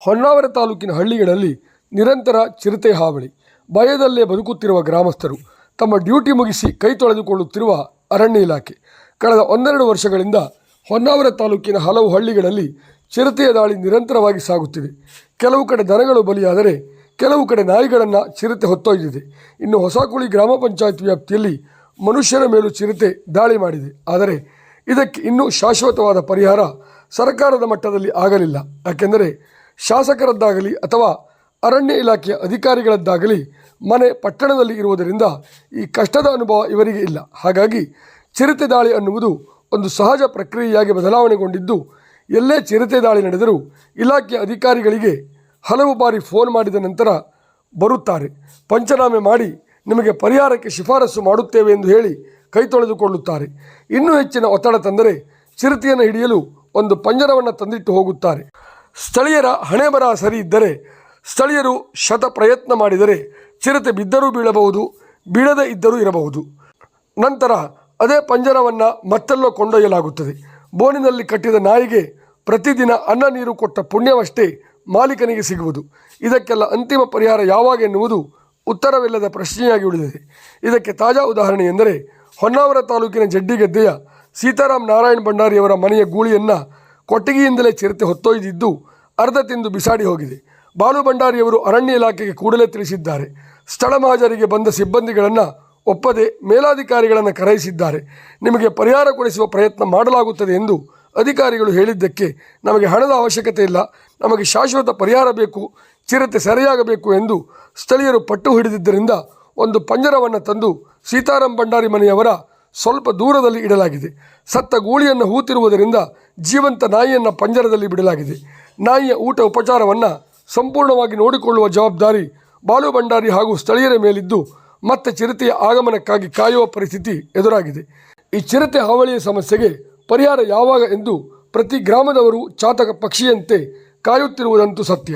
ಹೊನ್ನಾವರ ತಾಲೂಕಿನ ಹಳ್ಳಿಗಳಲ್ಲಿ ನಿರಂತರ ಚಿರತೆ ಹಾವಳಿ. ಭಯದಲ್ಲೇ ಬದುಕುತ್ತಿರುವ ಗ್ರಾಮಸ್ಥರು, ತಮ್ಮ ಡ್ಯೂಟಿ ಮುಗಿಸಿ ಕೈ ತೊಳೆದುಕೊಳ್ಳುತ್ತಿರುವ ಅರಣ್ಯ ಇಲಾಖೆ. ಕಳೆದ 1-2 ವರ್ಷಗಳಿಂದ ಹೊನ್ನಾವರ ತಾಲೂಕಿನ ಹಲವು ಹಳ್ಳಿಗಳಲ್ಲಿ ಚಿರತೆಯ ದಾಳಿ ನಿರಂತರವಾಗಿ ಸಾಗುತ್ತಿದೆ. ಕೆಲವು ಕಡೆ ದನಗಳು ಬಲಿಯಾದರೆ ಕೆಲವು ಕಡೆ ನಾಯಿಗಳನ್ನು ಚಿರತೆ ಹೊತ್ತೊಯ್ದಿದೆ. ಇನ್ನು ಹೊಸಕುಳಿ ಗ್ರಾಮ ಪಂಚಾಯತ್ ವ್ಯಾಪ್ತಿಯಲ್ಲಿ ಮನುಷ್ಯರ ಮೇಲೂ ಚಿರತೆ ದಾಳಿ ಮಾಡಿದೆ. ಆದರೆ ಇದಕ್ಕೆ ಇನ್ನೂ ಶಾಶ್ವತವಾದ ಪರಿಹಾರ ಸರ್ಕಾರದ ಮಟ್ಟದಲ್ಲಿ ಆಗಲಿಲ್ಲ. ಯಾಕೆಂದರೆ ಶಾಸಕರದ್ದಾಗಲಿ ಅಥವಾ ಅರಣ್ಯ ಇಲಾಖೆಯ ಅಧಿಕಾರಿಗಳದ್ದಾಗಲಿ ಮನೆ ಪಟ್ಟಣದಲ್ಲಿ ಇರುವುದರಿಂದ ಈ ಕಷ್ಟದ ಅನುಭವ ಇವರಿಗೆ ಇಲ್ಲ. ಹಾಗಾಗಿ ಚಿರತೆ ದಾಳಿ ಅನ್ನುವುದು ಒಂದು ಸಹಜ ಪ್ರಕ್ರಿಯೆಯಾಗಿ ಬದಲಾವಣೆಗೊಂಡಿದ್ದು, ಎಲ್ಲೇ ಚಿರತೆ ದಾಳಿ ನಡೆದರೂ ಇಲಾಖೆಯ ಅಧಿಕಾರಿಗಳಿಗೆ ಹಲವು ಬಾರಿ ಫೋನ್ ಮಾಡಿದ ನಂತರ ಬರುತ್ತಾರೆ. ಪಂಚನಾಮೆ ಮಾಡಿ ನಿಮಗೆ ಪರಿಹಾರಕ್ಕೆ ಶಿಫಾರಸು ಮಾಡುತ್ತೇವೆ ಎಂದು ಹೇಳಿ ಕೈ ತೊಳೆದುಕೊಳ್ಳುತ್ತಾರೆ. ಇನ್ನೂ ಹೆಚ್ಚಿನ ಒತ್ತಡ ತಂದರೆ ಚಿರತೆಯನ್ನು ಹಿಡಿಯಲು ಒಂದು ಪಂಜರವನ್ನು ತಂದಿಟ್ಟು ಹೋಗುತ್ತಾರೆ. ಸ್ಥಳೀಯರ ಹಣೆಬರಹ ಸರಿ ಇದ್ದರೆ, ಸ್ಥಳೀಯರು ಶತ ಪ್ರಯತ್ನ ಮಾಡಿದರೆ ಚಿರತೆ ಬಿದ್ದರೂ ಬೀಳಬಹುದು, ಬೀಳದೇ ಇದ್ದರೂ ಇರಬಹುದು. ನಂತರ ಅದೇ ಪಂಜರವನ್ನು ಮತ್ತೆಲ್ಲೋ ಕೊಂಡೊಯ್ಯಲಾಗುತ್ತದೆ. ಬೋನಿನಲ್ಲಿ ಕಟ್ಟಿದ ನಾಯಿಗೆ ಪ್ರತಿದಿನ ಅನ್ನ ನೀರು ಕೊಟ್ಟ ಪುಣ್ಯವಷ್ಟೇ ಮಾಲೀಕನಿಗೆ ಸಿಗುವುದು. ಇದಕ್ಕೆಲ್ಲ ಅಂತಿಮ ಪರಿಹಾರ ಯಾವಾಗ ಎನ್ನುವುದು ಉತ್ತರವಿಲ್ಲದ ಪ್ರಶ್ನೆಯಾಗಿ ಉಳಿದಿದೆ. ಇದಕ್ಕೆ ತಾಜಾ ಉದಾಹರಣೆ ಎಂದರೆ ಹೊನ್ನಾವರ ತಾಲೂಕಿನ ಜಡ್ಡಿಗೆದ್ದೆಯ ಸೀತಾರಾಮ್ ನಾರಾಯಣ್ ಭಂಡಾರಿಯವರ ಮನೆಯ ಗೂಳಿಯನ್ನು ಕೊಟ್ಟಿಗೆಯಿಂದಲೇ ಚಿರತೆ ಹೊತ್ತೊಯ್ದಿದ್ದು ಅರ್ಧ ತಿಂದು ಬಿಸಾಡಿ ಹೋಗಿದೆ. ಬಾಲು ಭಂಡಾರಿಯವರು ಅರಣ್ಯ ಇಲಾಖೆಗೆ ಕೂಡಲೇ ತಿಳಿಸಿದ್ದಾರೆ. ಸ್ಥಳ ಮಹಾಜರಿಗೆ ಬಂದ ಸಿಬ್ಬಂದಿಗಳನ್ನು ಒಪ್ಪದೆ ಮೇಲಾಧಿಕಾರಿಗಳನ್ನು ಕರೆಯಿಸಿದ್ದಾರೆ. ನಿಮಗೆ ಪರಿಹಾರ ಕೊಡಿಸುವ ಪ್ರಯತ್ನ ಮಾಡಲಾಗುತ್ತದೆ ಎಂದು ಅಧಿಕಾರಿಗಳು ಹೇಳಿದ್ದಕ್ಕೆ ನಮಗೆ ಹಣದ ಅವಶ್ಯಕತೆ ಇಲ್ಲ, ನಮಗೆ ಶಾಶ್ವತ ಪರಿಹಾರ ಬೇಕು, ಚಿರತೆ ಸೆರೆಯಾಗಬೇಕು ಎಂದು ಸ್ಥಳೀಯರು ಪಟ್ಟು ಹಿಡಿದಿದ್ದರಿಂದ ಒಂದು ಪಂಜರವನ್ನು ತಂದು ಸೀತಾರಾಮ್ ಭಂಡಾರಿ ಮನೆಯವರ ಸ್ವಲ್ಪ ದೂರದಲ್ಲಿ ಇಡಲಾಗಿದೆ. ಸತ್ತ ಗೂಳಿಯನ್ನು ಹೂತಿರುವುದರಿಂದ ಜೀವಂತ ನಾಯಿಯನ್ನು ಪಂಜರದಲ್ಲಿ ಬಿಡಲಾಗಿದೆ. ನಾಯಿಯ ಊಟ ಉಪಚಾರವನ್ನು ಸಂಪೂರ್ಣವಾಗಿ ನೋಡಿಕೊಳ್ಳುವ ಜವಾಬ್ದಾರಿ ಬಾಲು ಭಂಡಾರಿ ಹಾಗೂ ಸ್ಥಳೀಯರ ಮೇಲಿದ್ದು ಮತ್ತೆ ಚಿರತೆಯ ಆಗಮನಕ್ಕಾಗಿ ಕಾಯುವ ಪರಿಸ್ಥಿತಿ ಎದುರಾಗಿದೆ. ಈ ಚಿರತೆ ಹಾವಳಿಯ ಸಮಸ್ಯೆಗೆ ಪರಿಹಾರ ಯಾವಾಗ ಎಂದು ಪ್ರತಿ ಗ್ರಾಮದವರು ಚಾತಕ ಪಕ್ಷಿಯಂತೆ ಕಾಯುತ್ತಿರುವುದಂತೂ ಸತ್ಯ.